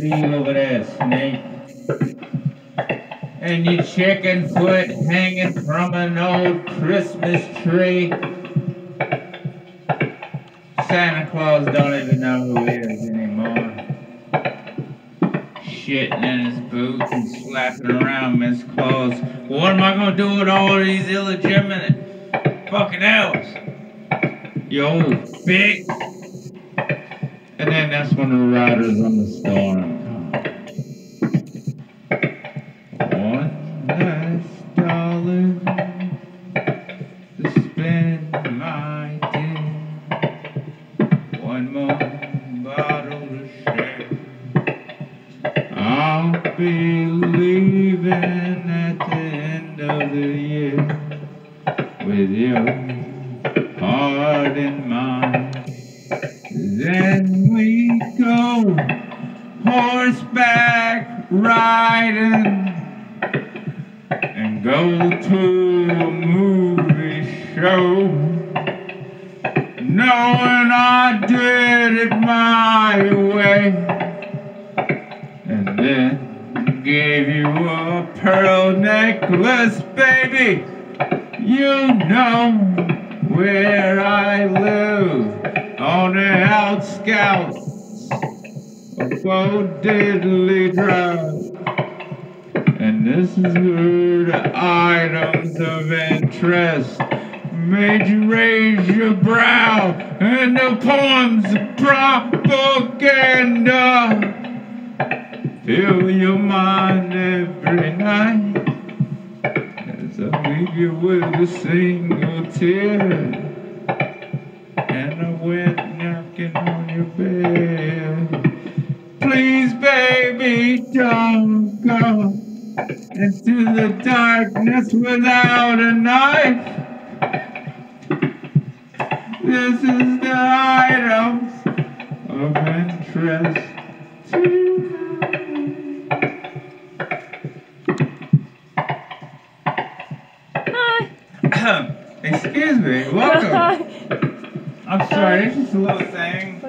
See you over there, snake. And your chicken foot hanging from an old Christmas tree. Santa Claus don't even know who he is anymore. Shitting in his boots and slapping around Miss Claus. What am I gonna do with all these illegitimate fucking elves? You old bitch. And then that's when the riders on the storm come. One last dollar to spend my day. One more bottle to share. I'll be leaving at the end of the year with your heart in mine. Then we go horseback riding and go to a movie show, knowing I did it my way, and then gave you a pearl necklace, baby. You know where I live, on the outskirts of Diddley Drive. And this is where the items of interest made you raise your brow, and the poems of propaganda fill your mind every night, as I leave you with a single tear. And I went knocking on your bed. Please, baby, don't go into the darkness without a knife. This is the items of interest tonight. Hi. Excuse me, welcome. I'm sorry, it's just a little thing.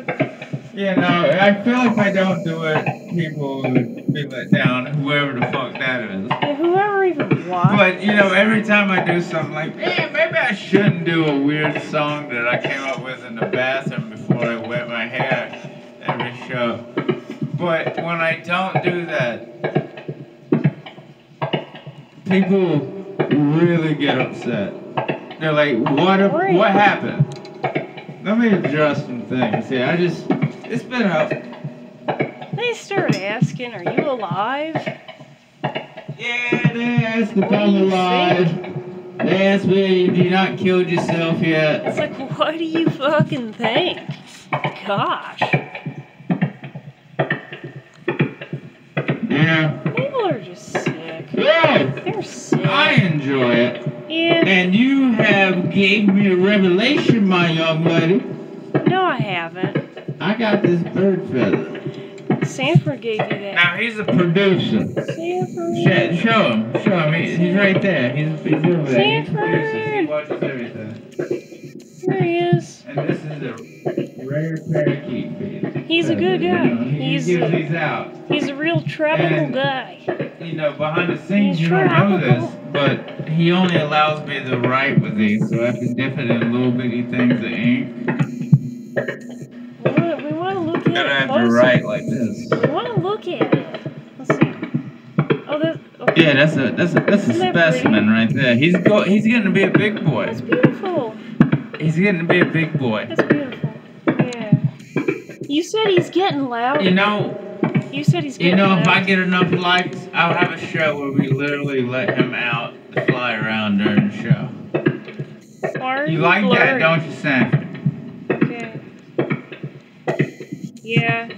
Yeah, no, I feel if I don't do it, people would be let down, whoever the fuck that is. Yeah, whoever even what? But, you know, every time I do something like, man, maybe I shouldn't do a weird song that I came up with in the bathroom before I wet my hair every show. But when I don't do that, people really get upset. They're like, what happened? Let me adjust some things. Yeah, it's been up. They start asking, are you alive? Yeah, they asked if I'm alive. They asked me if you not killed yourself yet. It's like, what do you fucking think? Gosh. Yeah. People are just sick. Yeah. They're sick. I enjoy it. Yeah. And you have gave me a revelation, my young lady. No, I haven't. I got this bird feather. Sanford gave you that. Now he's a producer. Sanford. Show him. He's right there. He's over there. Sanford. He watches everything. There he is. And this is a rare parakeet feeder. He's a good guy. He gives these out. He's a real tropical guy. You know, behind the scenes, you don't know this, but he only allows me to write with these, so I can dip it in little bitty things of ink. We want to look at it. I have to write like this. We want to look at it. Let's see. Oh, that's okay. Yeah, that's a specimen right there. He's getting to be a big boy. That's beautiful. He's getting to be a big boy. That's beautiful. Yeah. You said he's getting loud. You know. You said he's getting loud. If I get enough likes, I'll have a show where we literally let him out to fly around during the show. Why are you like blurry? that, don't you, Sanford? Okay. Yeah.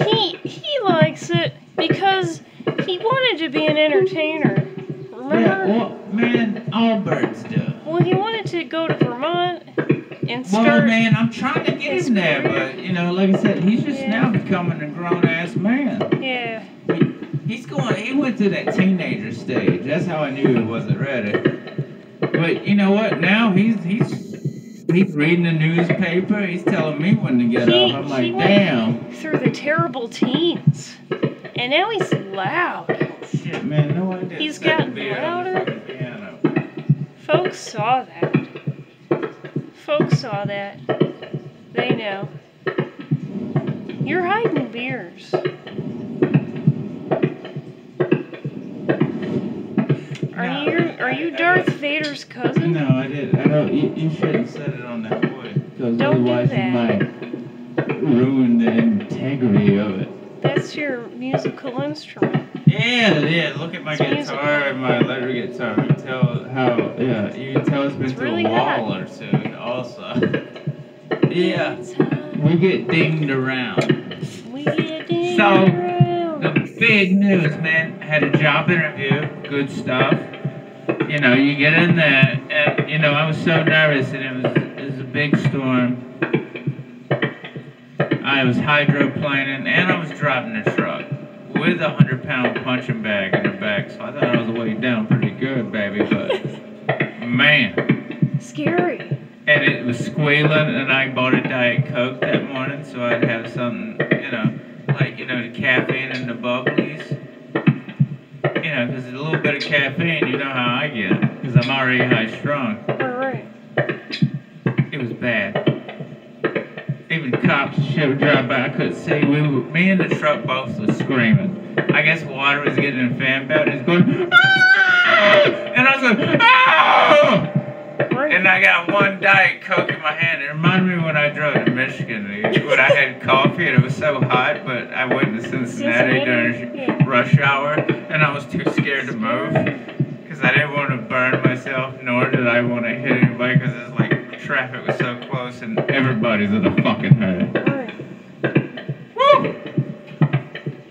He likes it because he wanted to be an entertainer. Remember? Yeah, well, man, all birds do. Well, he wanted to go to Vermont and start. Well, man, I'm trying to get him there, but, you know, like I said, he's just now becoming a grown-ass man. Yeah. He went to that teenager stage. That's how I knew he wasn't ready. But you know what? Now he's he's reading the newspaper. He's telling me when to get off. I'm like, damn. Through the terrible teens, and now he's loud. Shit, man, no idea. He's gotten louder. Folks saw that. They know. You're hiding beers. Are you Darth Vader's cousin? No, I didn't. I don't. You shouldn't have said it on that voice, because otherwise you might ruin the integrity of it. That's your musical instrument. Yeah. Look at my guitar and my electric guitar. You can tell you can tell it's been through a wall or two. Also, yeah, we get dinged around. The big news, man. I had a job interview. Good stuff. You know, you get in there, and you know, I was so nervous, and it was a big storm. I was hydroplaning, and I was driving a truck with a 100-pound punching bag in the back, so I thought I was weighed down pretty good, baby, but man. Scary. And it was squealing, and I bought a Diet Coke that morning, so I'd have something, the caffeine and the bubblies. You know, because a little bit of caffeine, you know how I get, because I'm already high-strung. Right. It was bad. Even cops and shit would drive by. I couldn't see. Me and the truck both was screaming. I guess water was getting in the fan belt and it's going, ah! And I was going, ah! And I got one Diet Coke in my hand. It reminded me when I drove to Michigan, when I had coffee and it was so hot, but I went to Cincinnati during rush hour and I was too scared to move because I didn't want to burn myself, nor did I want to hit anybody because it's like traffic was so close and everybody's in a fucking hurry. Woo!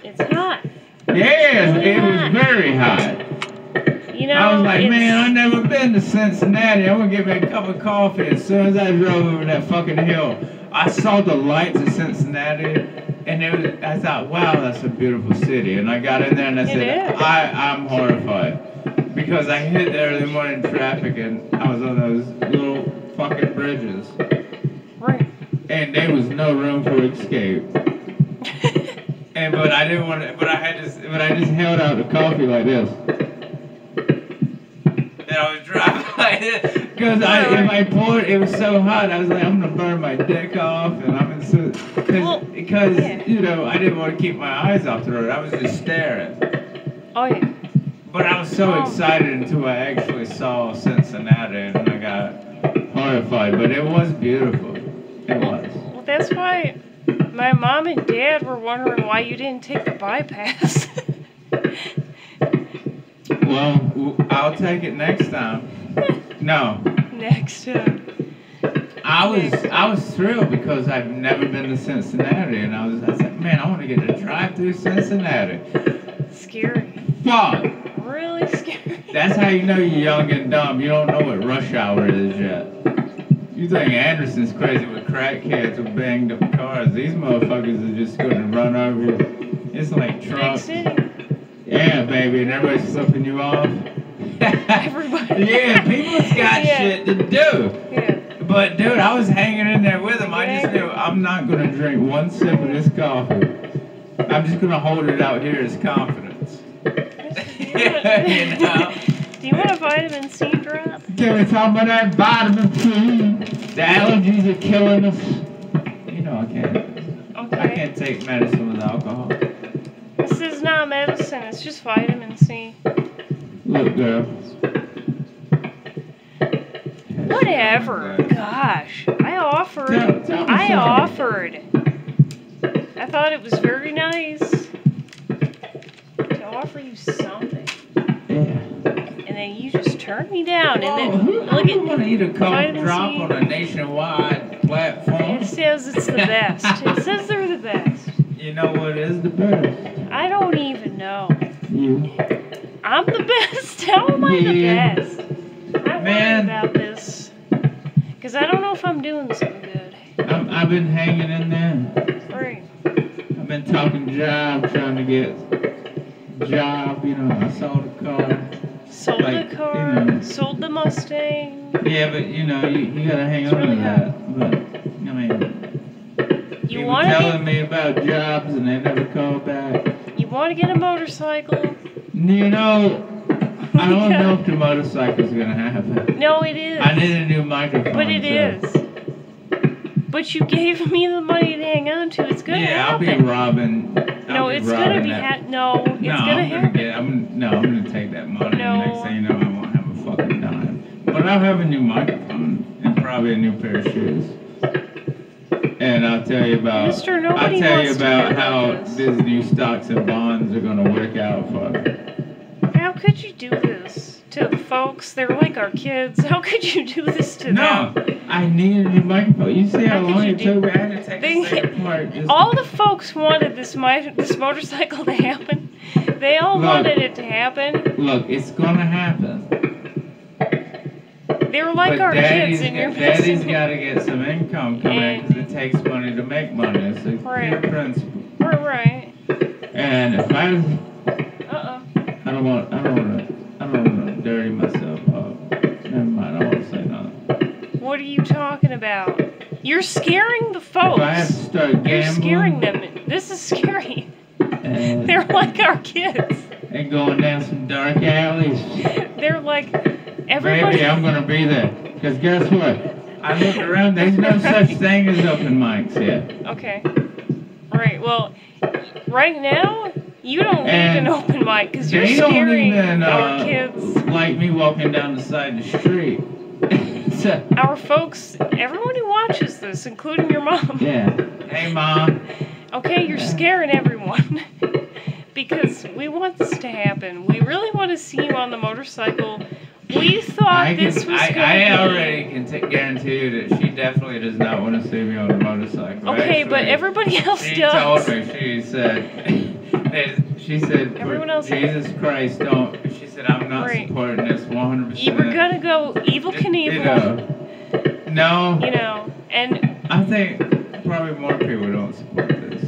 It's hot. Yes, it was very hot. You know, I was like, man, I've never been to Cincinnati. I'm going to get me a cup of coffee. As soon as I drove over that fucking hill, I saw the lights of Cincinnati, and I thought, wow, that's a beautiful city. And I got in there and I said, I'm horrified. Because I hit the early morning traffic, and I was on those little fucking bridges. Right. And there was no room for escape. But I didn't want to, but I just held out the coffee like this. And I was driving like this. Because if I poured, it was so hot, I was like, I'm going to burn my dick off. And I'm in because, you know, I didn't want to keep my eyes off the road. I was just staring. Oh, yeah. But I was so excited until I actually saw Cincinnati and I got horrified. But it was beautiful. It was. Well, that's why my mom and dad were wondering why you didn't take the bypass. Well, I'll take it next time. No. Next time. I was thrilled because I've never been to Cincinnati, and I said, man, I want to get to drive through Cincinnati. Scary. Fuck. Really scary. That's how you know you're young and dumb. You don't know what rush hour is yet. You think Anderson's crazy with crackheads with banged up cars. These motherfuckers are just going to run over. It's like trucks. Big city. Yeah, baby, and everybody's flipping you off. Everybody. Yeah, people's got shit to do. Yeah. But, dude, I was hanging in there with him. I just knew I'm not going to drink one sip of this coffee. I'm just going to hold it out here as confidence. You know? Do you want a vitamin C drop? Can we talk about that vitamin C? The allergies are killing us. You know I can't. Okay. I can't take medicine with alcohol. This is not medicine. It's just vitamin C. Look, girl. Whatever. Gosh. I offered. I thought it was very nice to offer you something. Yeah. And then you just turned me down. And then look at want to eat a cough drop C. on a nationwide platform. It says it's the best. It says they're the best. You know what is the best? I don't even know. You. I'm the best. How am I the best? I'm worried about this. Because I don't know if I'm doing so good. I've been hanging in there. Right. I've been talking job, trying to get job. You know, I sold a car. Sold like, the car, you know. sold the Mustang. Yeah, but you know, you gotta hang It's on really to that. But I mean, You he was want telling to me about jobs and they never called back. you want to get a motorcycle? You know, I don't know if the motorcycle's gonna happen. No, it is. I need a new microphone. But it is. But you gave me the money to hang on to. It's gonna happen. Yeah, I'll be robbing. No, it's gonna be no. It's gonna happen. I'm gonna take that money. No. And next thing you know, I won't have a fucking dime. But I'll have a new microphone and probably a new pair of shoes. And I'll tell you about. Mr. Nobody I'll tell you wants to hear about how this. these new stocks and bonds are gonna work out for me. How could you do this to the folks? They're like our kids. How could you do this to No, them? I need a new microphone. You see how How could long you it took me? I had to take They- the second part. Just All the folks wanted this motorcycle to happen. They all Look. wanted it to happen. Look, it's gonna happen. They're like But our kids, and you're Daddy's missing got to get some income coming in because it takes money to make money. It's a Right. pure principle. Right. And if I was, Uh-uh. I don't want to dirty myself up. Never mind, I won't say nothing. What are you talking about? You're scaring the folks. If I have to start gambling, You're scaring them. This is scary. and, They're like our kids. and going down some dark alleys, They're like everybody. baby, I'm gonna be there. Because guess what? I looked around. There's no such thing as open mics yet. Okay. Right. Well, right now you don't need And an open mic because you're They don't scaring even our kids. like me walking down the side of the street. So, Our folks, everyone who watches this, including your mom. yeah. Hey, Mom. Okay, you're scaring everyone. Because we want this to happen. We really want to see you on the motorcycle. We thought this was going to be... I already can guarantee you that she definitely does not want to see me on a motorcycle. Okay, but Actually, everybody else she does. told me, she said, Everyone else- Jesus Christ, don't. She said, I'm not Right. supporting this 100%. You were going to go Evil Knievel. No. You know, and... I think probably more people don't support this.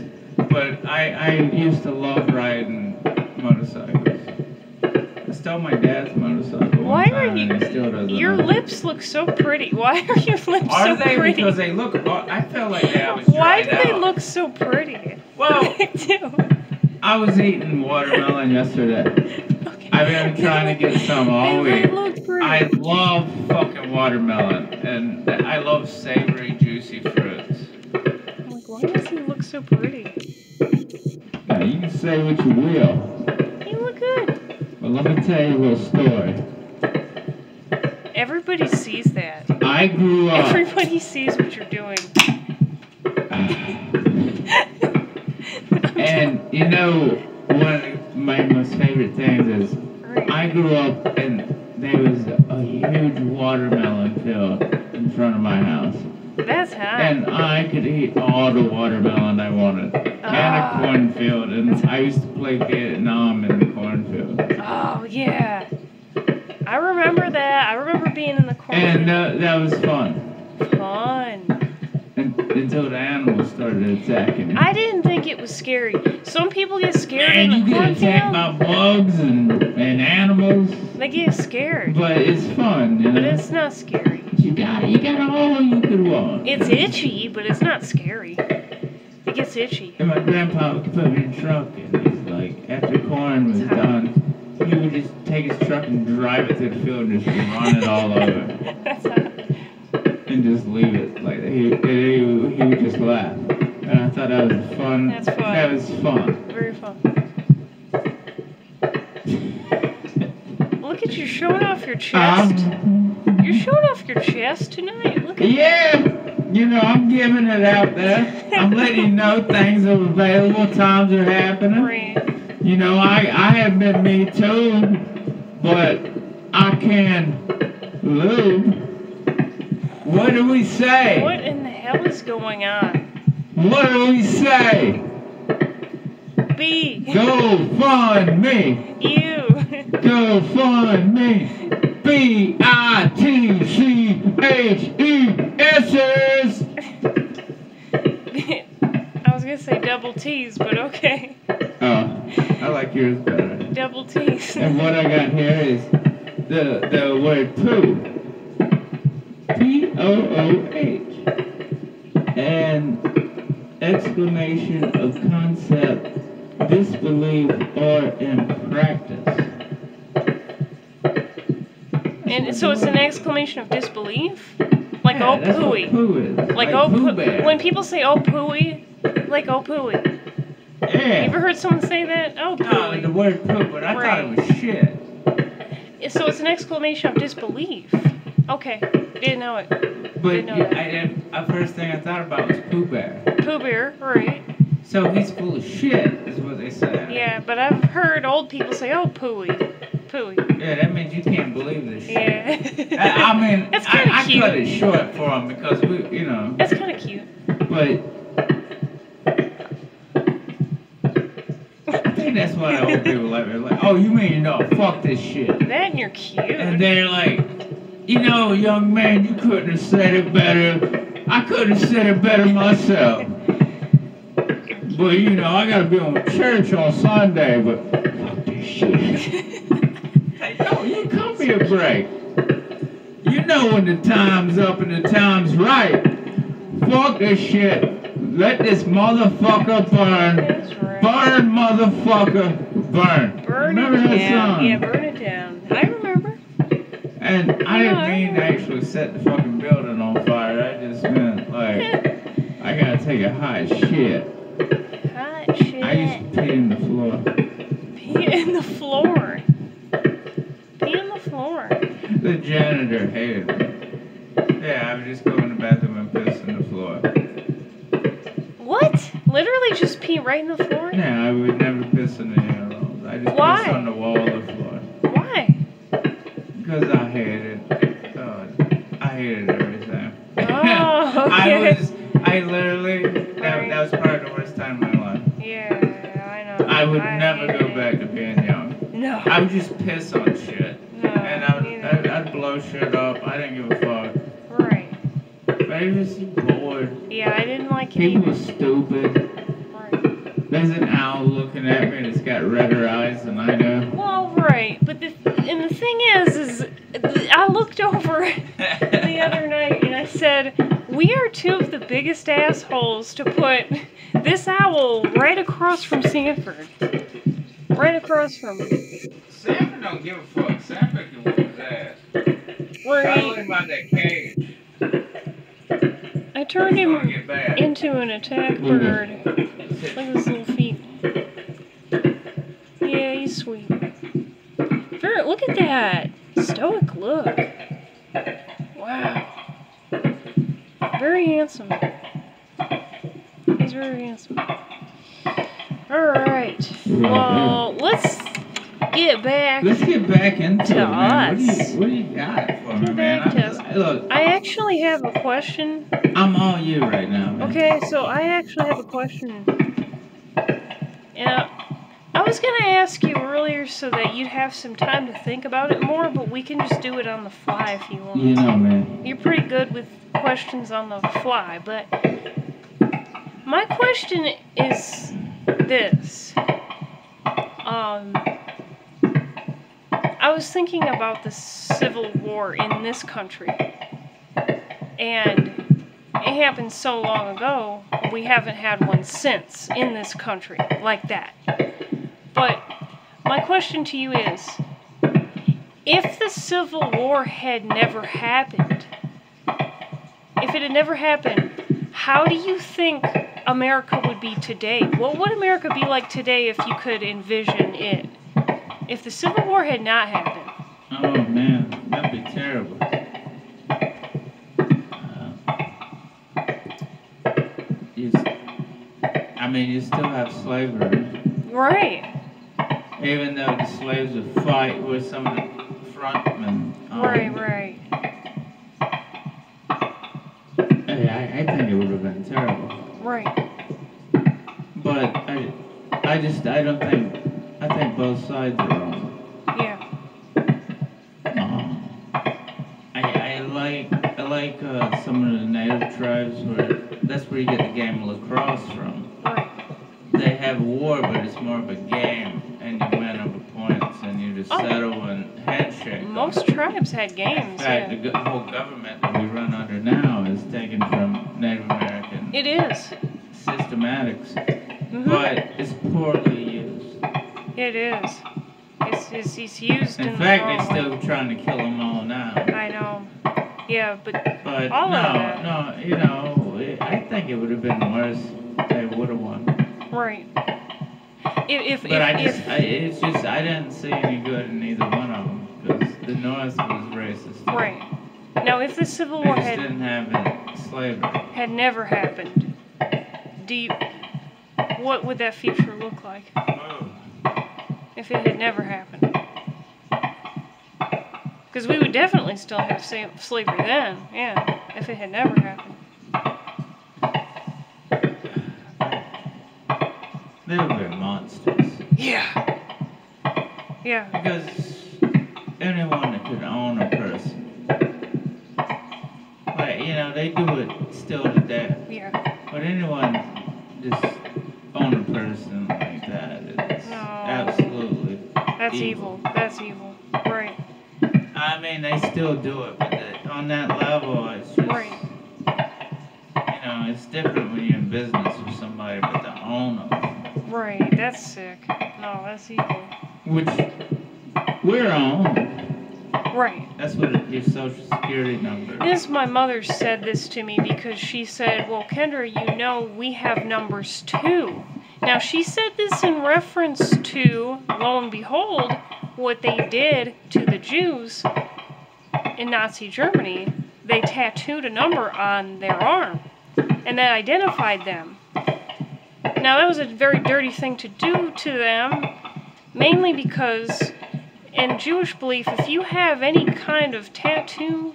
But I used to love riding motorcycles. I stole my dad's motorcycle Why one are time you... and he still doesn't Your know. lips look so pretty. Why are your lips Are so they? pretty? Because they look... I felt like they always Why dried do they out. look so pretty? Well, They do. I was eating watermelon yesterday. Okay. I've been trying to get some all They week. look pretty. I love fucking watermelon. And I love savory, juicy fruits. I'm like, why does he look so pretty? Now, you can say what you will. You look good. But let me tell you a little story. Everybody sees that. I grew up... Everybody sees what you're doing. And, you know, one of my most favorite things is I grew up and there was a huge watermelon field in front of my house. That's hot. And I could eat all the watermelon I wanted. And a cornfield. And I used to play Vietnam in the cornfield. Oh, yeah. I remember that. I remember being in the corner. And that was fun. Fun. Until the animals started attacking me. I didn't think it was scary. Some people get scared And in you the get attacked cornfield. by bugs and animals. They get scared. But it's fun, you know. But it's not scary. You got all you could want. It's itchy, but it's not scary. It gets itchy. And my grandpa would put me in the truck, and he's like, after corn was done, he would just take his truck and drive it through the field and just run it all over. That's hot. And just leave it. Like, he would just laugh. And I thought that was fun. That's fun. That was fun. Very fun. Look at you showing off your chest. You're showing off your chest tonight. Look at Yeah! You know, I'm giving it out there. I'm letting you know things are available, times are happening. Right. You know, I have been me too, but I can lube. What do we say? What in the hell is going on? What do we say? B. Go fund me. You. Go fund me. BITCHESS. I was gonna say double T's, but okay. Oh, I like yours better. Double T's. And what I got here is the word poo. P-O-O-H. And exclamation of concept, disbelief, or in practice. And so it's an exclamation of disbelief? Like, Yeah, oh, that's what pooey. poo is. Like, oh, poo bear. when people say, oh, pooey, like, oh, pooey. Yeah. You ever heard someone say that? Oh, No, pooey. the word poo, but I thought it was shit. So it's an exclamation of disbelief. Okay, didn't know it. But first thing I thought about was Pooh Bear. Pooh Bear, right. So he's full of shit, is what they say. Yeah, but I've heard old people say, oh, pooey. Pooey. Yeah, that means you can't believe this shit. Yeah. I mean, that's kind of cute. I cut it short for him because we, That's kind of cute. But I think that's why old people like me. Like, oh, you mean fuck this shit. That and you're cute. And they're like, young man, you couldn't have said it better. I could have said it better myself. But, I gotta be on church on Sunday, but fuck this shit. Hey, no, you cut me a break. You know when the time's up and the time's right. Fuck this shit. Let this motherfucker burn. That's right. Burn, motherfucker, burn. Remember it that down. song? Yeah, burn it down. I remember. And I didn't mean to actually set the fucking building on fire. I just meant, I gotta take a hot shit. Hot shit. I used to pee in the floor. Pee in the floor? Pee in the floor? The janitor hated me. Yeah, I would just go in the bathroom and piss in the floor. What? Literally just pee right in the floor? Yeah, I would never piss in the urinals. I just Why? piss on the wall of the floor. Why? Because I hated I hated everything. Oh, okay. I literally, that was probably the worst time of my life. Yeah, I know. I would never go back to being young. No. I would just piss on shit. No, And I'd blow shit up. I didn't give a fuck. Right. But I was just bored. Yeah, I didn't like it People either. were stupid. Right. There's an owl looking at me that's got redder eyes than I do. Well, right. But the thing is I looked over the other night and I said, we are two of the biggest assholes to put this owl right across from Sanford. Right across from Sanford don't give a fuck. Sanford can whip his ass. Right. Talking about that cage. I turned him into an attack bird. Look at his little feet. Yeah, he's sweet. Look at that stoic look. Wow. Very handsome. He's very handsome. Alright. Well, let's get back into it, man. us. What do you got for me, man? Look, I actually have a question. I'm all you right now, man. Okay, so I actually have a question. Yeah, I was gonna ask you earlier so that you'd have some time to think about it more, but we can just do it on the fly if you want. Man. You're pretty good with questions on the fly, but my question is this. I was thinking about the Civil War in this country, and it happened so long ago, we haven't had one since in this country like that. But my question to you is, if the Civil War had never happened, if it had never happened, how do you think America would be today? What would America be like today if you could envision it? If the Civil War had not happened. Oh, man. That'd be terrible. You still have slavery. Right. Even though the slaves would fight with some of the frontmen. Right. I think it would have been terrible. Right. But I think both sides are wrong. Yeah. I like some of the native tribes that's where you get the game of lacrosse from. Right. They have war, but it's more of a game, and you win over points, and you to settle and handshake. Most tribes had games. In fact, yeah. the whole government that we run under now is taken from Native American It is. systematics, but it's poorly used. It is. It's used In in fact, the wrong they're still way. trying to kill them all now. I know. Yeah, but all of no, that. no, you know, I think it would have been worse if they would have won. Right. It's just I didn't see any good in either one of them because the North was racist. Right. Now, if the Civil They War just didn't have slavery. had never happened, what would that future look like? If it had never happened? Because we would definitely still have slavery then, yeah, if it had never happened. They would have been monsters. Yeah. Yeah. Because anyone that could own a person, like, you know, they do it still to death. Yeah. But anyone just own a person like that is absolutely That's evil. That's evil. Right. I mean, they still do it, but on that level, it's just, Right. you know, it's different when you're in business with somebody, but the owner. Right. That's sick. No, that's evil. Which we're on. Right. That's what your social security number is. My mother said this to me because she said, well, Kendra, you know we have numbers too. Now, she said this in reference to, lo and behold, what they did to the Jews in Nazi Germany. They tattooed a number on their arm, and that identified them. Now, that was a very dirty thing to do to them, mainly because in Jewish belief, if you have any kind of tattoo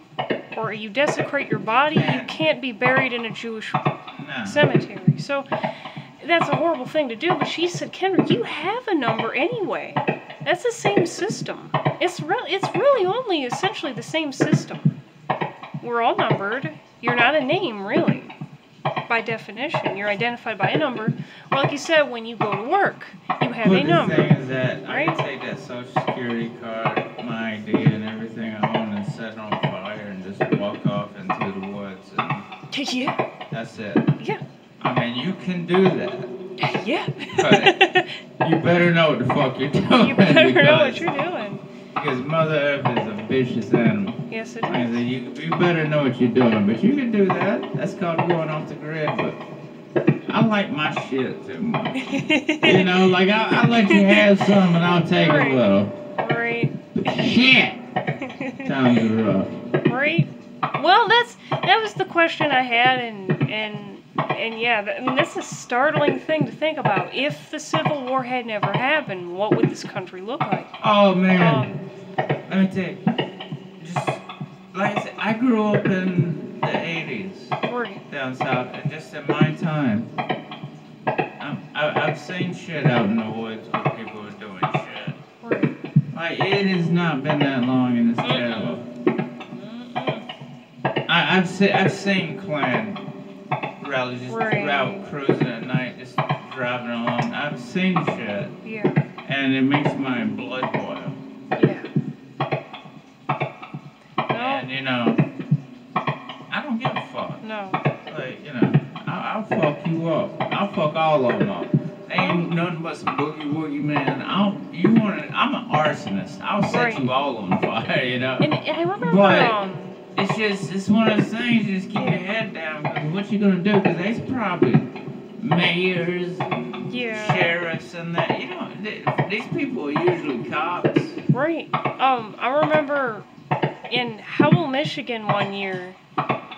or you desecrate your body, you can't be buried in a Jewish cemetery. So that's a horrible thing to do. But she said, Kendra, you have a number anyway. That's the same system. It's really only essentially the same system. We're all numbered. You're not a name, really. By definition, you're identified by a number. Or like you said, when you go to work, you have a number. The thing is that right? I can take that social security card, my ID, and everything I own and set it on fire and just walk off into the woods. And yeah. That's it. Yeah. I mean, you can do that. Yeah. But you better know what the fuck you're doing. You better know what you're doing. Because Mother Earth is a vicious animal. Yes, it Like I is. said, you better know what you're doing, but you can do that. That's called going off the grid, but I like my shit too much. You know, like I'll let you have some and I'll take a little. Right. Shit! Times are rough. Right. Well, that was the question I had, and yeah, I mean, that's a startling thing to think about. If the Civil War had never happened, what would this country look like? Oh man, let me tell you, just like I said, I grew up in the 80s down south, and just in my time, I've seen shit out in the woods where people are doing shit. Right. Like, it has not been that long, and it's terrible. I've seen Klan rallies just out cruising at night, just driving along. I've seen shit. Yeah. And it makes my blood boil. Yeah. No. And you know, I don't give a fuck. No. Like, you know, I'll fuck you up. I'll fuck all of them up. Ain't nothing but some boogie woogie, man. I'm an arsonist. I'll set you all on fire, you know. And I remember. But it's one of those things. You just keep your head down, because what you gonna do? Because there's probably mayors, sheriffs, and that. You know, these people are usually cops. Right. I remember in Howell, Michigan one year,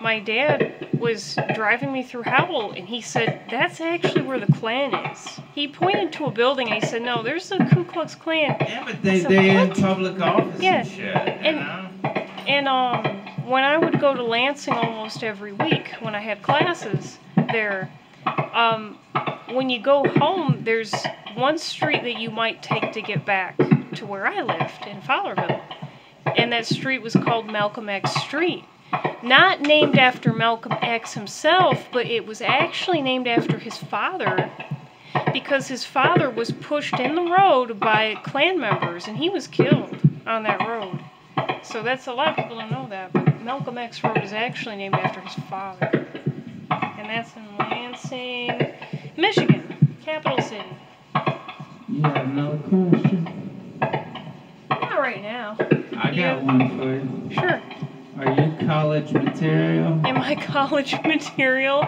my dad was driving me through Howell, and he said, that's actually where the Klan is. He pointed to a building, and he said, no, there's the Ku Klux Klan. Yeah, but they're in public office and shit, you know? And when I would go to Lansing almost every week, when I had classes there, when you go home, there's one street that you might take to get back to where I lived in Fowlerville. And that street was called Malcolm X Street. Not named after Malcolm X himself, but it was actually named after his father, because his father was pushed in the road by Klan members, and he was killed on that road. So that's a lot of people don't know that, but Malcolm X Road is actually named after his father. And that's in Lansing, Michigan, capital city. You got another question? Not right now. I got one for you. Sure. Are you college material? Am I college material?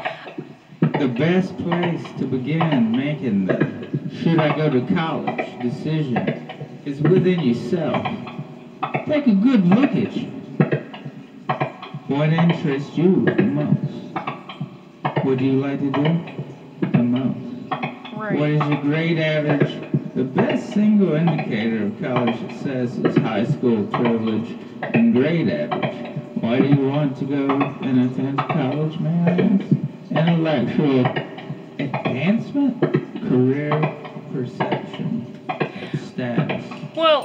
The best place to begin making the should I go to college decision is within yourself. Take a good look at you. What interests you the most? What do you like to do the most? Right. What is your grade average? The best single indicator of college success is high school privilege and grade average. Why do you want to go and attend college, may I ask? Intellectual advancement, career perception, status. Well,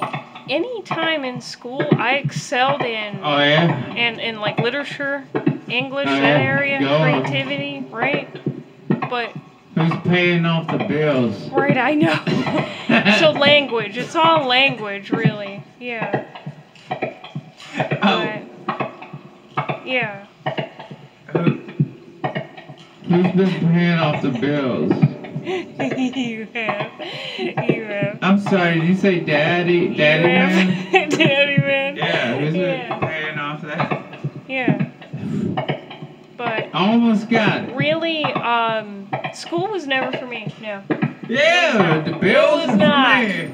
any time in school, I excelled in Oh yeah? in like literature, English, Oh, that yeah? area, Go on. creativity, right? But Who's paying off the bills? right, I know. So language, it's all language, really. Yeah. Oh. But, yeah. Who's been paying off the bills? You have. You have. I'm sorry, did you say daddy? Daddy man? Daddy man. Yeah, who's Yeah. been paying off that? Yeah. But Almost got it. really, school was never for me. No. Yeah, the bills It was for not. me.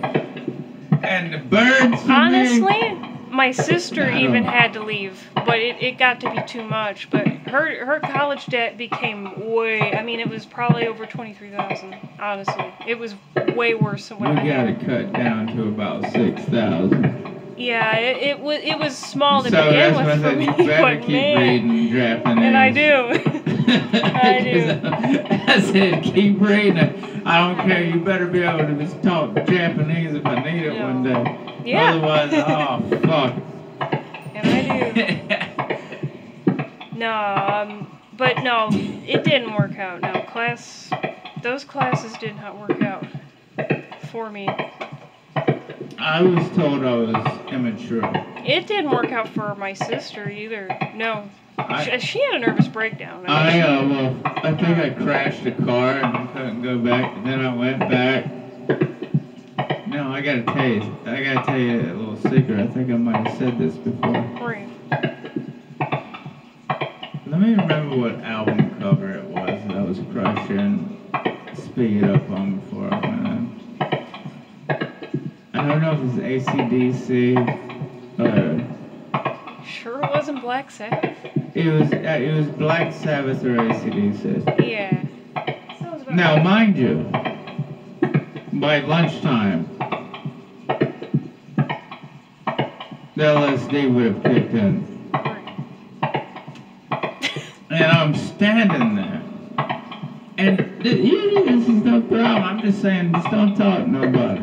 And the birds for me. Honestly, my sister I even don't- had to leave, but it got to be too much. But her college debt became way. I mean, it was probably over $23,000. Honestly, it was way worse than what We I got had. it cut down to about 6,000. Yeah, it was small to So begin that's what I with for said. me, You better but keep man, reading Japanese. and I do. I do. I said keep reading it. I don't care. You better be able to just talk Japanese if I need it No. one day. Yeah. Otherwise, oh fuck. And I do. No, but no, it didn't work out. No, those classes did not work out for me. I was told I was immature. It didn't work out for my sister either. No, I- she had a nervous breakdown. I think I crashed a car and I couldn't go back. And then I went back. No, I gotta tell you a little secret. I think I might have said this before. Right. Let me remember what album cover it was that I was crushing Speed Up on before I went in. I don't know if it's AC/DC or Sure, it wasn't Black Sabbath. it was Black Sabbath or AC/DC. Yeah. Sounds about Now, right. mind you, by lunchtime, the LSD would have kicked in. And I'm standing there. And usually this is no problem. I'm just saying, just don't talk to nobody.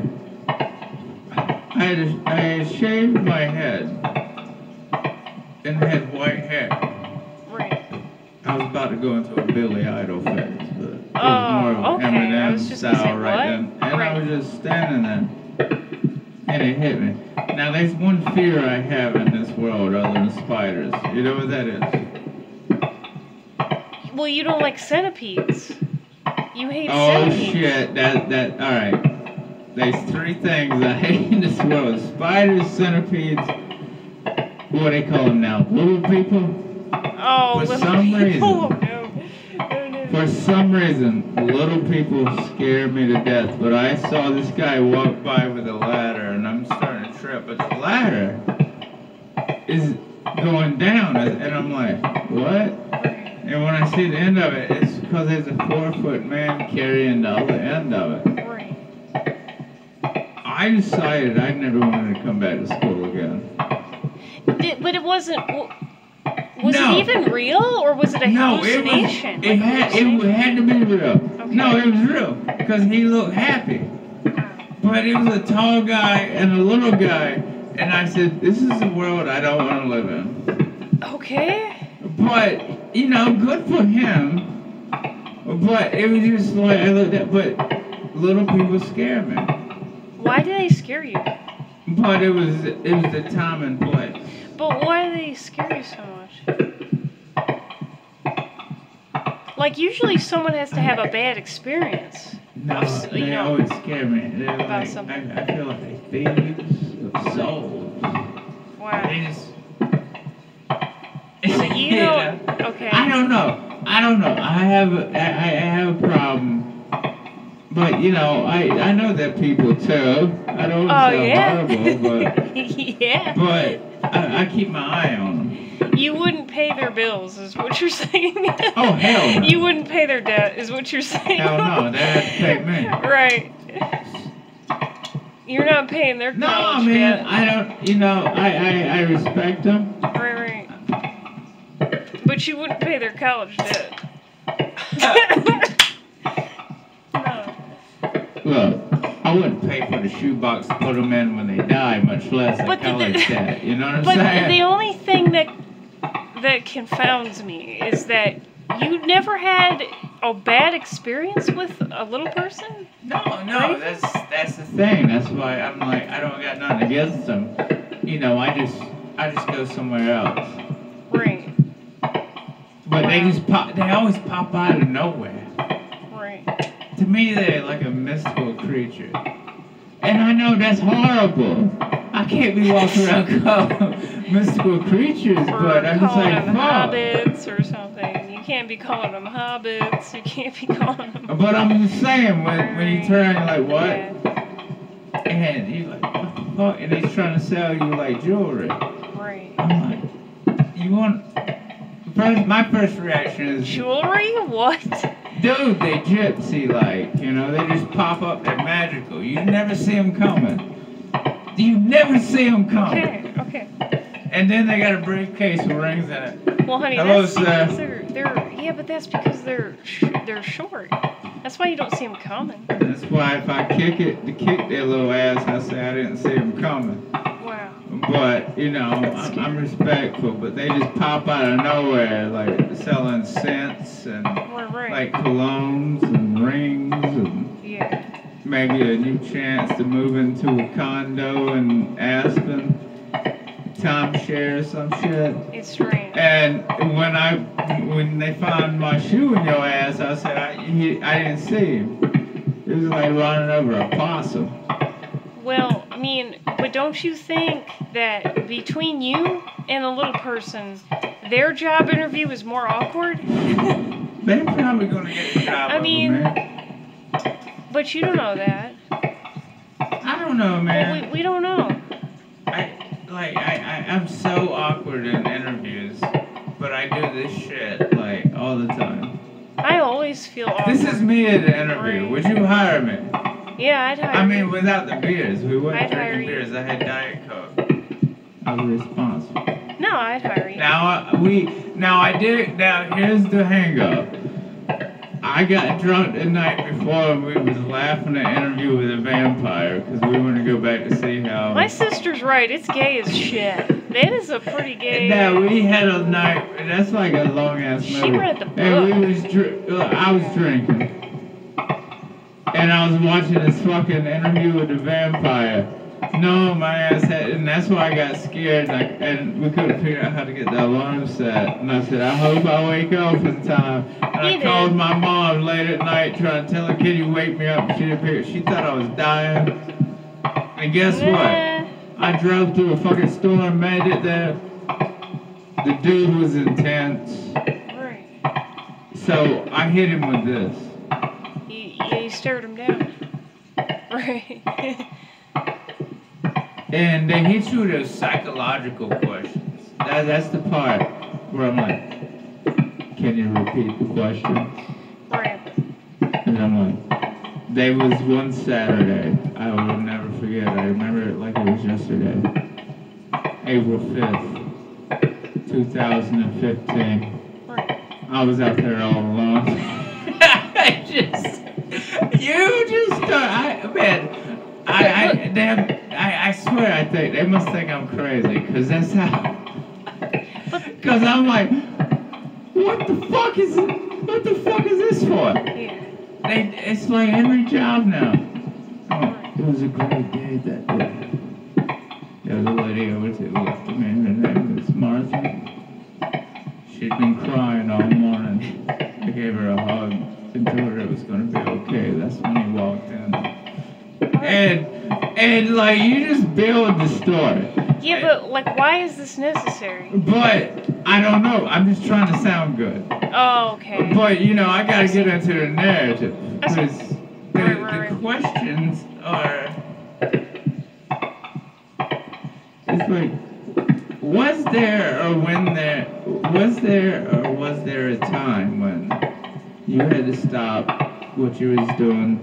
I had shaved my head and had white hair. Right. I was about to go into a Billy Idol phase, but it was Oh, more of okay. I Eminem was just gonna style say, right what? then. And I Right. was just standing there, and it hit me. Now, there's one fear I have in this world other than spiders. You know what that is? Well, you don't like centipedes. You hate Oh centipedes. shit! All right. There's three things I hate in this world: spiders, centipedes. What do they call them now? Little people. Oh, For little some people. reason. Oh, no. Oh, no. For some reason, little people scare me to death. But I saw this guy walk by with a ladder, and I'm starting to trip. But the ladder is going down, and I'm like, what? And when I see the end of it, it's because there's a 4-foot man carrying the other end of it. Right. I decided I never wanted to come back to school again. But it wasn't. Was No. it even real, or was it a No, hallucination? it had to be real. Okay. No, it was real because he looked happy. But he was a tall guy and a little guy, and I said, "This is the world I don't want to live in." Okay. But you know, good for him. But it was just like I looked at. But Little people scare me. Why do they scare you? But it was the time and place. But why do they scare you so much? Like, usually someone has to have a bad experience. No, they always scare me. They're about like, something. I feel like they thieves of souls. Wow. They just... So you don't... Okay. I don't know. I have a problem. But, you know, I know that people too. I don't sound horrible, but... Yeah. But I keep my eye on them. You wouldn't pay their bills, is what you're saying. Oh, hell no. You wouldn't pay their debt, is what you're saying. Hell no, they have to pay me. Right. You're not paying their college debt. debt. I don't, you know, I respect them. Right. But you wouldn't pay their college debt. No. Look, I wouldn't pay for the shoebox to put them in when they die, much less a college debt. You know what I'm saying? But the only thing that confounds me is that you never had a bad experience with a little person? No, that's the thing. That's why I'm like, I don't got nothing against them. You know, I just go somewhere else. Right. But they always pop out of nowhere. Right. To me, they're like a mystical creature. And I know that's horrible. I can't be walking around calling mystical creatures, but I'm just like, fuck. Hobbits or something. You can't be calling them hobbits. You can't be calling them... But I'm just saying, when you turn, you're like, what? Yeah. And you're like, what the fuck? And he's trying to sell you, like, jewelry. Right. I'm like, you want... My first reaction is... Jewelry? What? Dude, they gypsy, like, you know, they just pop up, they're magical. You never see them coming. You never see them coming. Okay. And then they got a briefcase with rings in it. Well, honey, Hello, that's sir. because but that's because they're short. That's why you don't see them coming. That's why if I kick their little ass, I say I didn't see them coming. Wow. But, you know, I'm respectful, but they just pop out of nowhere, like selling scents and like colognes and rings and maybe a new chance to move into a condo in Aspen, timeshare or some shit. It's strange. And when they found my shoe in your ass, I said I didn't see him. It was like running over a possum. Well, I mean, but don't you think that between you and a little person, their job interview is more awkward? They're probably going to get a job over me. But you don't know that. I don't know, man. Well, we don't know. I'm so awkward in interviews, but I do this shit, like, all the time. I always feel awkward. This is me at an interview. Right. Would you hire me? Yeah, I'd hire you. I mean, without the beers. We weren't I'd drinking beers. I had Diet Coke. I was responsible. No, I'd hire you. Now, here's the hang-up. I got drunk the night before and we was laughing at interview with a vampire because we want to go back to see how... My sister's right. It's gay as shit. That is a pretty gay... Now, we had a night... That's like a long-ass movie. She read the book. And I was drinking. And I was watching this fucking interview with the vampire. No, my ass had... And that's why I got scared. And we couldn't figure out how to get the alarm set. And I said, I hope I wake up in time. And I called my mom late at night trying to tell her, can you wake me up? She didn't pick it. She thought I was dying. And guess what? I drove through a fucking storm, made it there. The dude was intense. Right. So I hit him with this. You stared him down. Right. And they hit you with those psychological questions. That's the part where I'm like, can you repeat the question? Right. And I'm like, there was one Saturday, I will never forget. I remember it like it was yesterday. April 5th, 2015. Right. I was out there all alone. I swear they must think I'm crazy, because that's how, because I'm like, what the fuck is this for? Yeah. It's like every job now. Oh, it was a great day that day. There was a lady over to the left of me. Her name was Martha. She'd been crying all morning. I gave her a hug and told her it was going to be okay. That's when he walked in. And like, you just build the story. Yeah, but like, why is this necessary? But I don't know. I'm just trying to sound good. Oh, okay. But you know, I gotta get into the narrative because Right. the questions are. It's like, was there a time when you had to stop what you was doing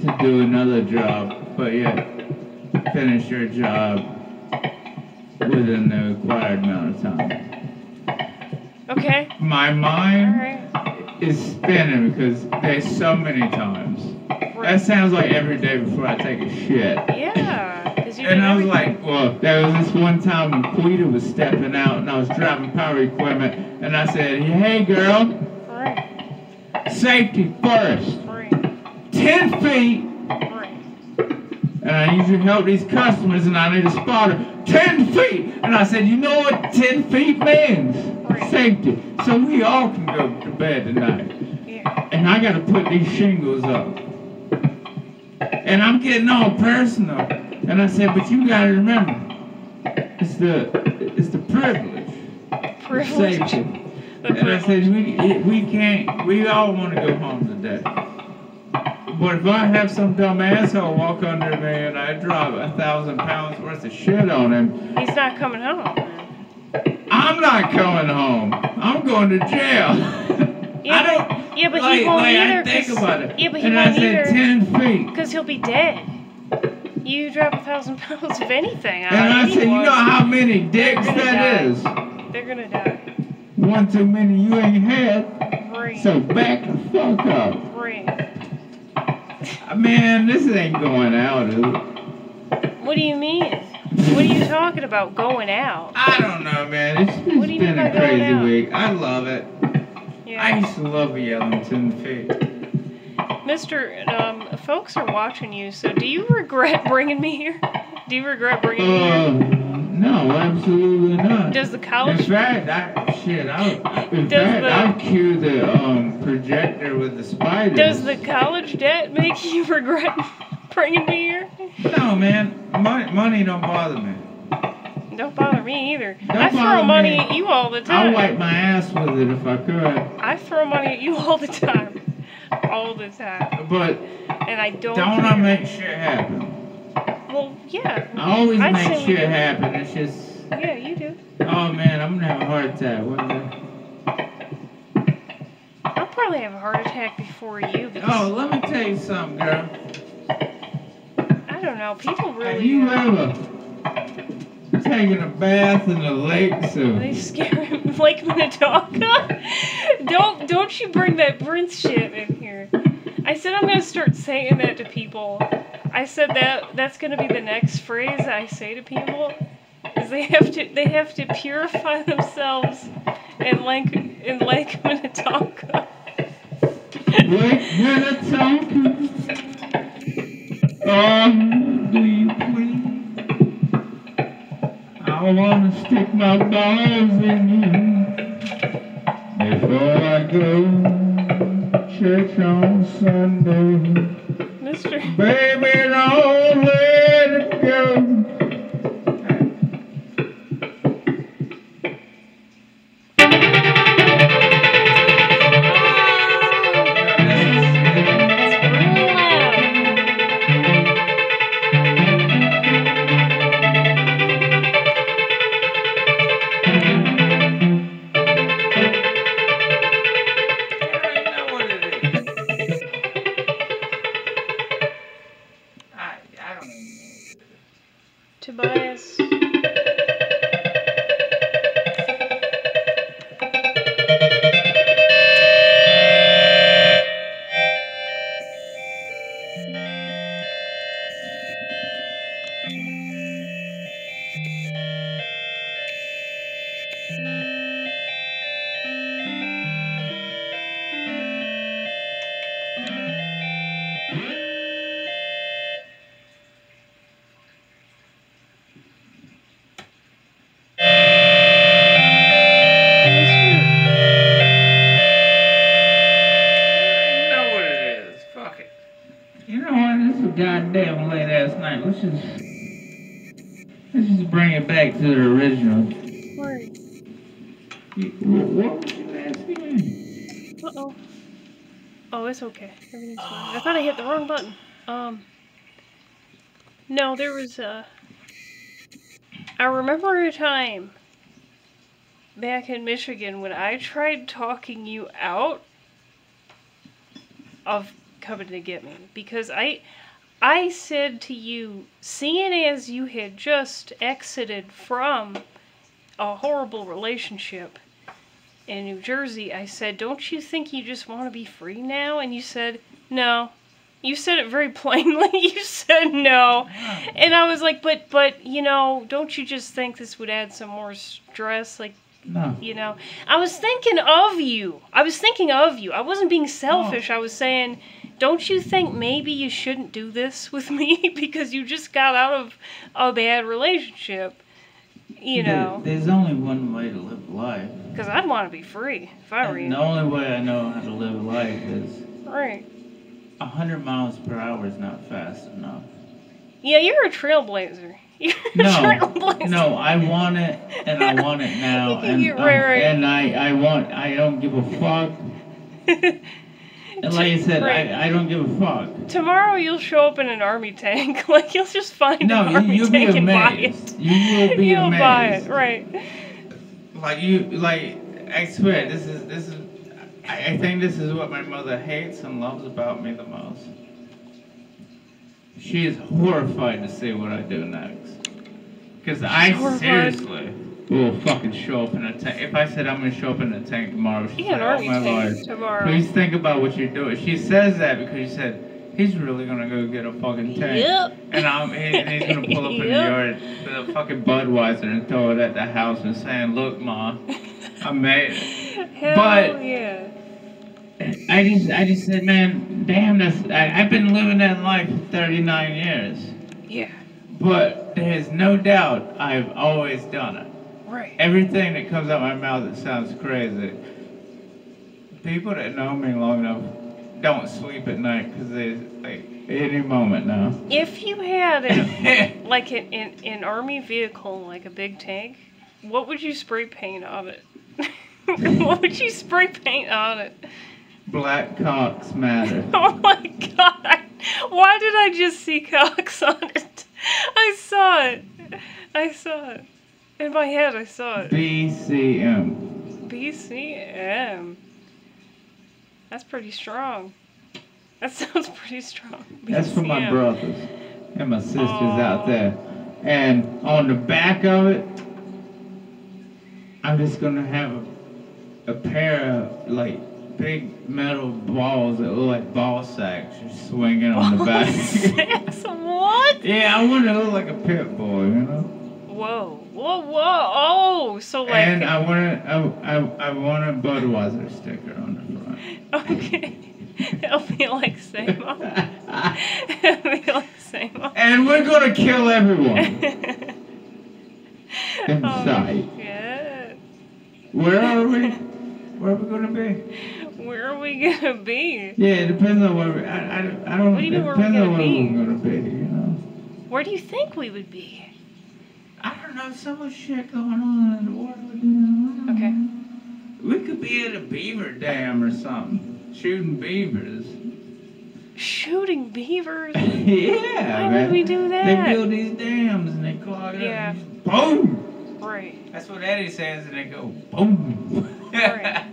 to do another job, but yet finish your job within the required amount of time? Okay. My mind Alright. is spinning because there's so many times. That sounds like every day before I take a shit. Yeah. And I was like, well, there was this one time when Quita was stepping out and I was driving power equipment and I said, hey girl, Right. safety first. Right. 10 feet. Right. And I usually help these customers and I need a spotter. 10 feet. And I said, you know what 10 feet means? Right. Safety. So we all can go to bed tonight. Yeah. And I got to put these shingles up. And I'm getting all personal. And I said, but you got to remember, it's the privilege. Privilege. Safety. And I said, we all want to go home today. But if I have some dumb asshole walk under me and I drop 1,000 pounds worth of shit on him, He's not coming home. I'm not coming home. I'm going to jail. Yeah, I don't. Yeah, but he won't either. I think about it. Yeah, but he and won't I said either. 10 feet. Because he'll be dead. You drop 1,000 pounds of anything on And I said, you anyone, know how many dicks They're gonna that die. is? They're gonna die. One too many you ain't had. Right. So back the fuck up. Right. Man, this ain't going out, is it? What do you mean? What are you talking about going out? I don't know, man. It's What do you been mean by a going crazy out? week. I love it. Yeah. I used to love yelling 10 feet. Mr. Folks are watching you, so do you regret bringing me here? Do you regret bringing me here? No, absolutely not. Does the In college... fact, I'll cue the projector with the spiders. Does the college debt make you regret bringing me here? No, man. Money don't bother me. Don't bother me either. Don't I throw bother money me. at you all the I'll time. wipe my ass with it if I could. I throw money at you all the time. All the time. But And I don't I care. make shit happen? Well, yeah. I always I'd say make we shit do. happen. It's just, Yeah, you do. oh man, I'm gonna have a heart attack. What is it? I'll probably have a heart attack before you. Because Oh, let me tell you something, girl. I don't know. People really... Have you ever taken a bath in the lakes They scare him like Minnetonka. Don't you bring that Prince shit in here. I said I'm gonna start saying that to people. I said that's gonna be the next phrase I say to people. Is they have to purify themselves in Lake Minnetonka. Lake Minnetonka? Do you please? I wanna stick my balls in you before I go church on Sunday. Mr. Baby, don't let it go. Tobias. what? This is a goddamn late ass night. Let's just bring it back to the original. Right. What was you asking me? Uh-oh. Oh, it's okay. Everything's fine. I thought I hit the wrong button. No, there was I remember a time back in Michigan when I tried talking you out of coming to get me. Because I said to you, seeing as you had just exited from a horrible relationship in New Jersey, I said, don't you think you just want to be free now? And you said, no. You said it very plainly. You said no. And I was like, but, you know, don't you just think this would add some more stress? Like, No. you know, I was thinking of you. I wasn't being selfish. I was saying, don't you think maybe you shouldn't do this with me because you just got out of a bad relationship? You know. There's only one way to live life. Because I'd want to be free if I were you. The only way I know how to live life is Right. 100 miles per hour is not fast enough. Yeah, you're a trailblazer. You're a No, trailblazer. no, I want it, and I want it now, and right. and I don't give a fuck. And like I said, Right. I don't give a fuck. Tomorrow you'll show up in an army tank. Like, you'll just find an army you'll tank be and buy amazed. it. You will be You'll amazed. buy it, right. I swear, this is. I think this is what my mother hates and loves about me the most. She is horrified to see what I do next. Because I seriously will fucking show up in a tank. If I said I'm going to show up in a tank tomorrow, she's like, oh my lord, please think about what you're doing. She says that because she said, he's really going to go get a fucking tank. Yep. And he's going to pull up in the yard with a fucking Budweiser and throw it at the house and saying, look, Ma, I made it. Hell yeah. I just said, man, damn, I've been living that life for 39 years. Yeah. But there's no doubt I've always done it. Right. Everything that comes out my mouth that sounds crazy. People that know me long enough don't sleep at night because they, like, any moment now. If you had like an army vehicle, like a big tank, what would you spray paint on it? What would you spray paint on it? Black cocks matter. Oh my god! Why did I just see cocks on it? I saw it. In my head, I saw it. BCM. BCM. That's pretty strong. That sounds pretty strong. BCM. That's for my brothers and my sisters out there. And on the back of it, I'm just gonna have a pair of, like, big metal balls that look like ball sacks just swinging on the back. Sacks? What? Yeah, I want to look like a pit bull, you know? Whoa. Oh, so like... And I want a Budweiser sticker on the front. Okay. It'll be like Samo. It'll be like Samo. And we're going to kill everyone. In sight. Yeah. Where are we? Where are we going to be? Where are we gonna be? Yeah, it depends on where we. I don't. What do you mean it where depends we're on where gonna be? we're gonna be. You know. Where do you think we would be? I don't know. So much shit going on in the world. Okay. We could be at a beaver dam or something, shooting beavers. Shooting beavers? Yeah. Why would we do that? They build these dams and they clog it up. And just boom. Right. That's what Eddie says, and they go boom. Right.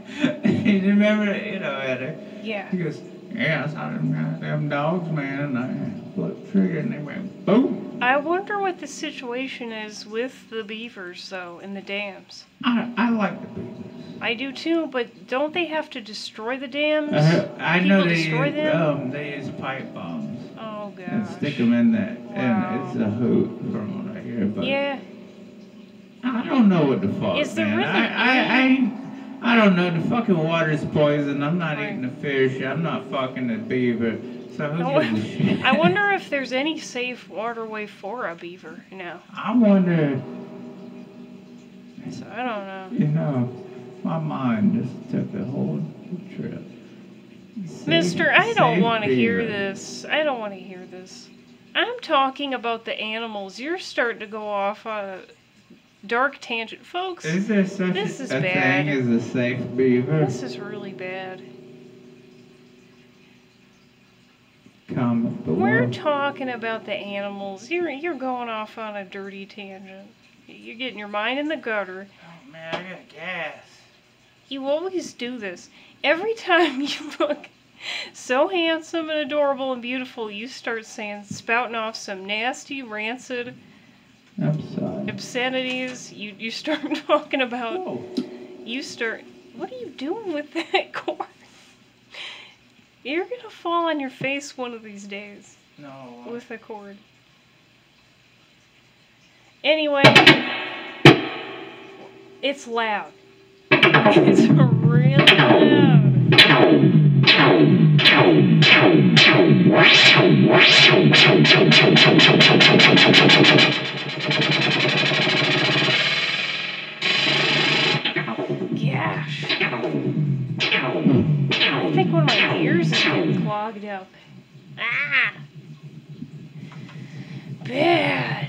You remember, Eddie? Yeah. He goes, yeah, I saw them dogs, man, and I flipped trigger, and they went boom. I wonder what the situation is with the beavers, though, in the dams. I like the beavers. I do too, but don't they have to destroy the dams? I know they destroy them? They use pipe bombs. Oh gosh. And stick them in there, Wow. and it's a hoot from what I hear. But yeah. I don't know what the fuck, Is there man. really? I don't know. The fucking water's poison. I'm not Right. eating the fish. I'm not fucking the beaver. So who gives a shit? I wonder if there's any safe waterway for a beaver now. I wonder. So I don't know. You know, my mind just took a whole trip. Mister, I don't want to hear beaver. this. I don't want to hear this. I'm talking about the animals. You're starting to go off on a dark tangent. Folks, Is there such this is a bad. thing as a safe beaver? This is really bad. Comment below. We're talking about the animals. You're going off on a dirty tangent. You're getting your mind in the gutter. Oh man, I got gas. You always do this. Every time you look so handsome and adorable and beautiful, you start spouting off some nasty, rancid I'm sorry. obscenities. You start talking about. Whoa. What are you doing with that cord? You're gonna fall on your face one of these days No. with a cord. Anyway, it's loud. It's really loud. Gosh. I think one of my ears is getting clogged up. Ah! Bad.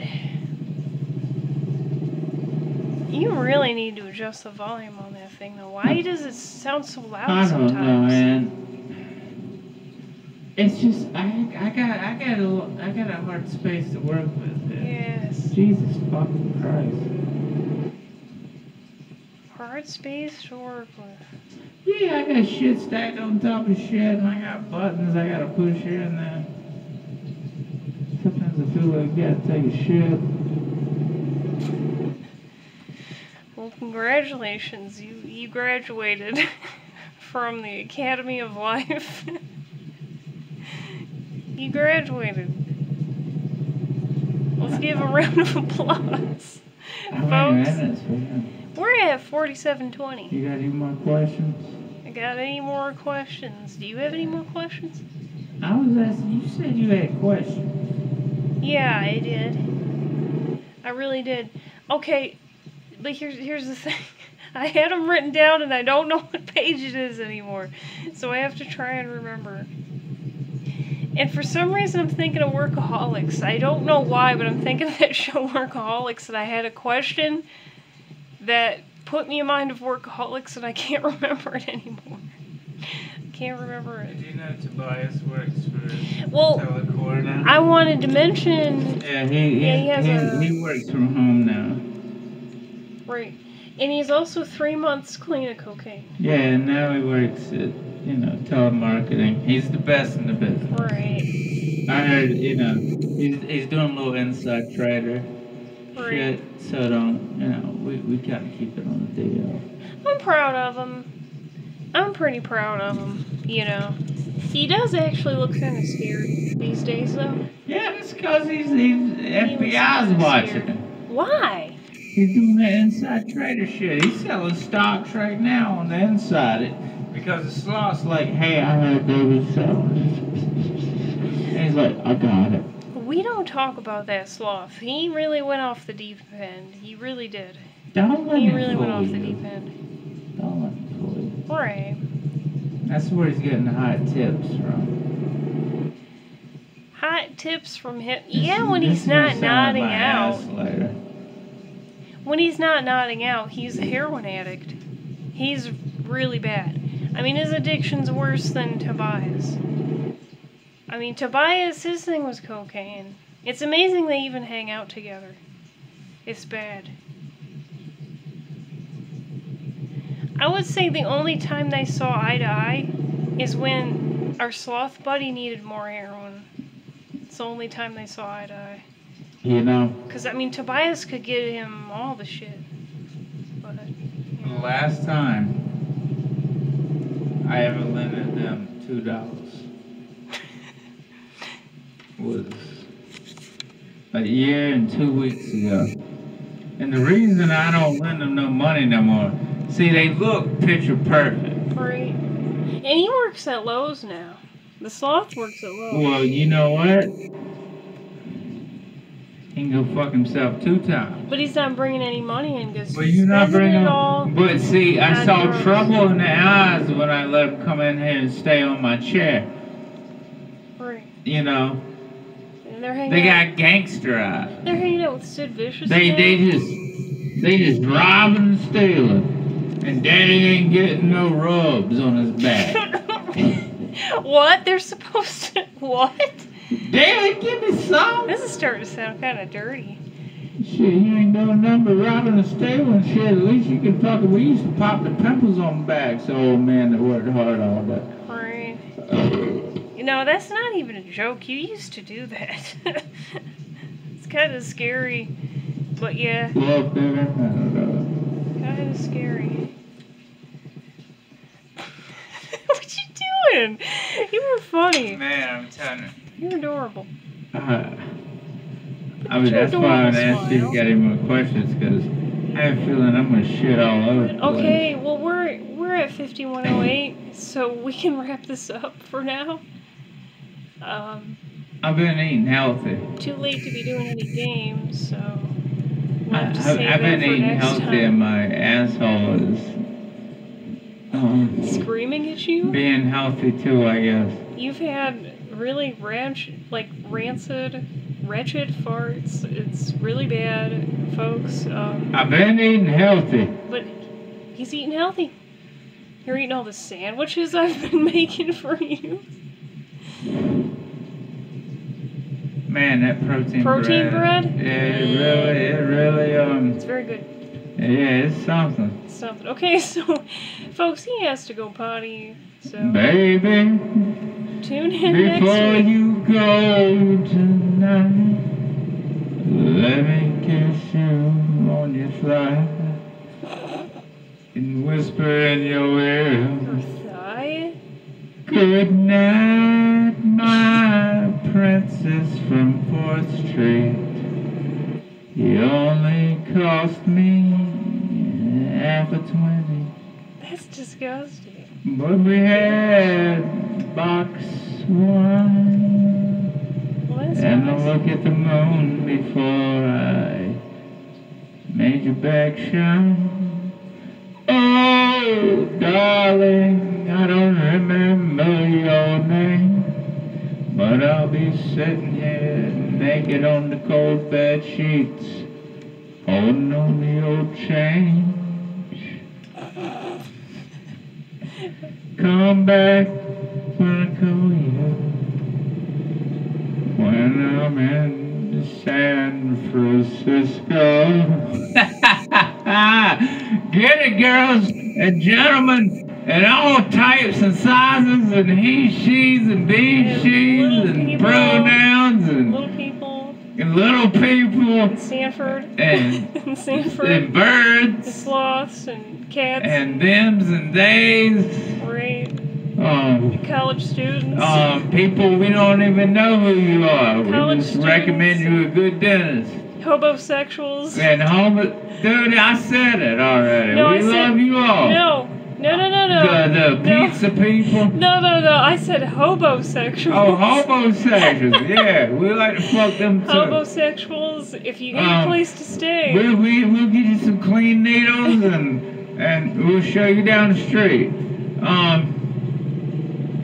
You really need to adjust the volume on that thing, though. Why does it sound so loud I sometimes? don't know, man. It's just I got a hard space to work with. Yes. Jesus fucking Christ. Hard space to work with. Yeah, I got shit stacked on top of shit, and I got buttons I gotta push here and there. Sometimes I feel like I gotta take a shit. Well, congratulations. You graduated from the Academy of Life. You graduated. Let's give a round of applause. How many Folks, minutes, man? we're at 47:20. You got any more questions? I got any more questions? Do you have any more questions? I was asking, you said you had questions. Yeah, I did. I really did. Okay, but here's the thing. I had them written down and I don't know what page it is anymore. So I have to try and remember. And for some reason I'm thinking of Workaholics. I don't know why, but I'm thinking of that show Workaholics, and I had a question that put me in mind of Workaholics and I can't remember it anymore. I can't remember it. Did you know Tobias works for Well, Telecor now? I wanted to mention... Yeah, he works from home now. Right. And he's also 3 months clean of cocaine. Yeah, and now he works at, telemarketing. He's the best in the business. Right. I heard, he's doing a little inside trader shit, so we kind of keep it on the DL. I'm proud of him. I'm pretty proud of him, He does actually look kind of scary these days, though. Yeah, it's because he's FBI's watching him. Why? He's doing that inside trader shit. He's selling stocks right now on the inside. Because the sloth's like, hey, I heard they was selling it. And he's like, I got it. We don't talk about that sloth. He really went off the deep end. He really did. Don't let He me really fool went off the you. deep end. Don't let me fool you. Right. That's where he's getting the hot tips from. Hot tips from him. Yeah, when he's not nodding out. Later. When he's not nodding out, he's a heroin addict. He's really bad. I mean, his addiction's worse than Tobias. I mean, Tobias, his thing was cocaine. It's amazing they even hang out together. It's bad. I would say the only time they saw eye to eye is when our sloth buddy needed more heroin. It's the only time they saw eye to eye. Because, I mean, Tobias could get him all the shit. But, The last time I ever lended them $2 was a year and 2 weeks ago. And the reason I don't lend them no money no more, see, they look picture perfect. Right. And he works at Lowe's now. The sloth works at Lowe's. Well, you know what? He can go fuck himself 2 times. But he's not bringing any money in because But you're not bringing it all. But see, I on saw drugs. trouble in the eyes when I let him come in here and stay on my chair. Right. You know, And they're hanging they out. got gangster eyes. They're hanging out with Sid Vicious. They just robbing and stealing, and Daddy ain't getting no rubs on his back. What? They're supposed to what? Daddy, give me some. This is starting to sound kind of dirty. Shit, you ain't doing nothing but robbing and stealing. Shit, at least you can fucking. We used to pop the pimples on backs, the old man that worked hard all day. Right. You know, that's not even a joke. You used to do that. It's kind of scary. But yeah. Well, baby, I don't know. Kind of scary. What you doing? You were funny. Man, I'm telling you. You're adorable. I mean, that's why I asked you if you got any more questions, because I have a feeling I'm going to shit all over the place. Okay, well, we're at 51:08, so we can wrap this up for now. I've been eating healthy. Too late to be doing any games, so we'll have to save I've that been for eating next healthy, time. and my asshole is Screaming at you? being healthy too, I guess. You've had really rancid, wretched farts. It's really bad, folks. I've been eating healthy. But he's eating healthy. You're eating all the sandwiches I've been making for you. Man, that protein bread? Yeah, it really, It's very good. yeah, it's something. Something. Okay, so, folks, he has to go potty, so Baby, tune in next before week. you go tonight, let me kiss you on your thigh and whisper in your ear, Her thigh? good night, my princess from 4th Street. You only cost me half a 20. That's disgusting. But we had box wine Well, that's and a nice. look at the moon before I made your back shine. Oh, darling, I don't remember your name, but I'll be sitting here naked on the cold bed sheets, holding on the old change. Come back when I call you, when I'm in San Francisco. Get it, girls and gentlemen, and all types and sizes, and he, she's, and be, And she's, little and people, pronouns, and little people, little people, in Sanford, and, in Sanford, and the birds, sloths and cats, and thems and theys. right, college students, People we don't even know who you are. College We just recommend students. you a good dentist. homosexuals. And dude, I said it already. No, We I said- love you all. No. The pizza people. No. I said hobosexuals. Oh, homosexuals. Yeah, we like to fuck them too. Homosexuals, if you need a place to stay. We'll get you some clean needles and we'll show you down the street.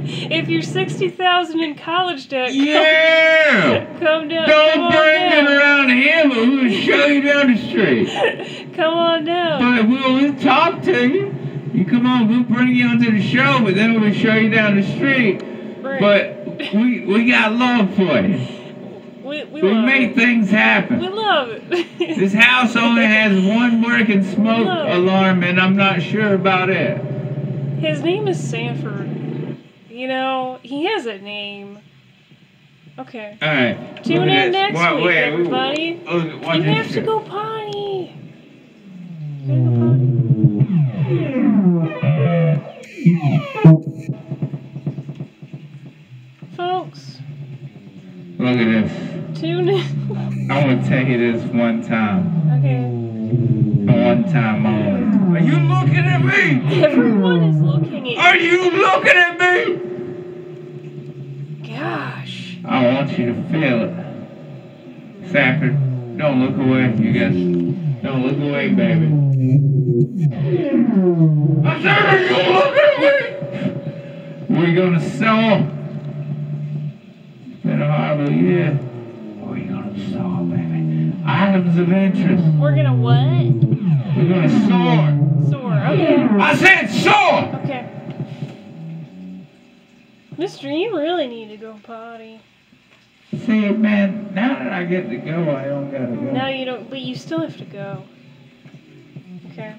If you're 60,000 in college debt, Yeah! come down. Don't come bring on it down. around here, but we'll show you down the street. Come on down. But we'll talk to you. You come on, we'll bring you onto the show, but then we'll show you down the street. Right. But we got love for you. We We love make it. things We happen. love it. This house only has one working smoke Love it. alarm, and I'm not sure about it. His name is Sanford. You know, he has a name. Okay. All right. Tune look at in this. next Wait, week, wait, everybody. watch You this have to shit. go potty. You gotta go potty. Folks, Look at this. tune in. I want to tell you this one time. Okay. One time only. Are you looking at me? Everyone is looking at Are you looking at me? you. Gosh. I want you to feel it. Sanford, Don't look away, you guys. Don't look away, baby. I said, don't look away! We're gonna saw. Been a horrible year. What are you gonna saw, baby? Items of interest. We're gonna what? We're gonna soar. Soar, okay. I said soar! Okay. Mister, you really need to go potty. See, man, now that I get to go, I don't gotta go. No, you don't, but you still have to go. Okay.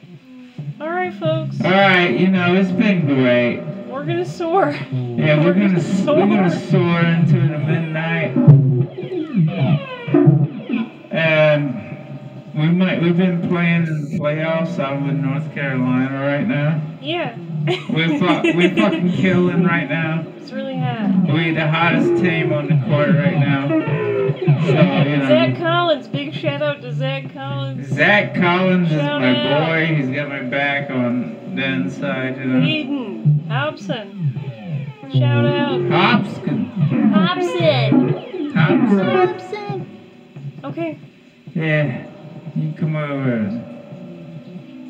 Alright, folks. Alright, you know, it's been great. We're gonna soar. Yeah, we're gonna soar into the midnight. And we've been playing in the playoffs out with North Carolina right now. Yeah. We're fucking killing right now. It's really hot. We're the hottest team on the court right now. So, you know. Zach Collins, big shout out to Zach Collins. Zach Collins is Shout my out. boy. He's got my back on the inside, you know. Hayden Hobson. Shout out. Hobson. Hobson. Okay. Yeah, you come over.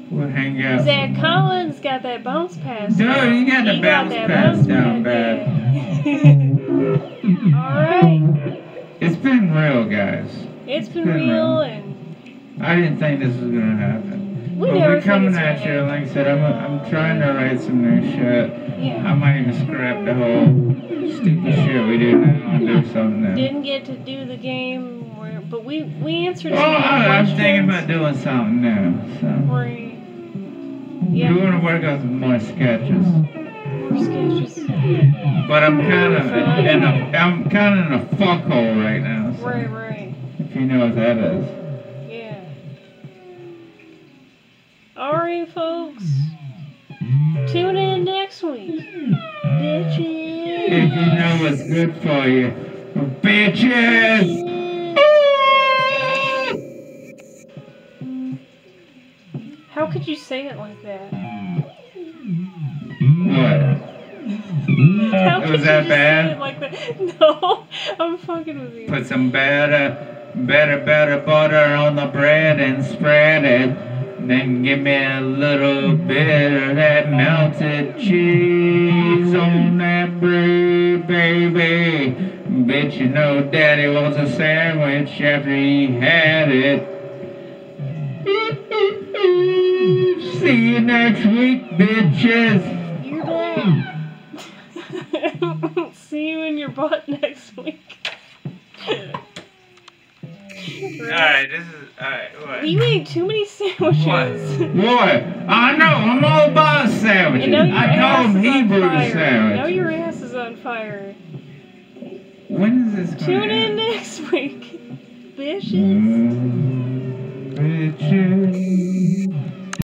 We'll hang out. Zach Collins got that bounce pass. Dude, you got the bounce pass down bad. Alright. It's been real, guys. It's been real, and I didn't think this was gonna happen. we But never we're coming think it's at you. gonna Like I said, I'm trying to write some new shit. Yeah. I might even scrap the whole stupid shit we do now and do something new. Didn't get to do the game, but we answered Oh, some more I'm questions. thinking about doing something new. So Yeah. we want to work on some more sketches. More sketches. But I'm kind of in a fuckhole right now. So, Right. if you know what that is. Yeah. Alright, folks. Tune in next week. Bitches. If you know what's good for you, bitches. How could you say it like that? What? How could Was you that just bad? say it like that? No, I'm fucking with you. Put some better butter on the bread and spread it. Then give me a little bit of that melted cheese on that bread, baby. Bitch, you know Daddy wants a sandwich after he had it. See you next week, bitches. You're back. See you in your butt next week. Alright, what? You ate too many sandwiches. What? I know, I'm all about sandwiches. You know your I call ass them is on Hebrew fire. You know sandwiches. your ass is on fire. When is this going Tune in next week. Bitches. Bitches.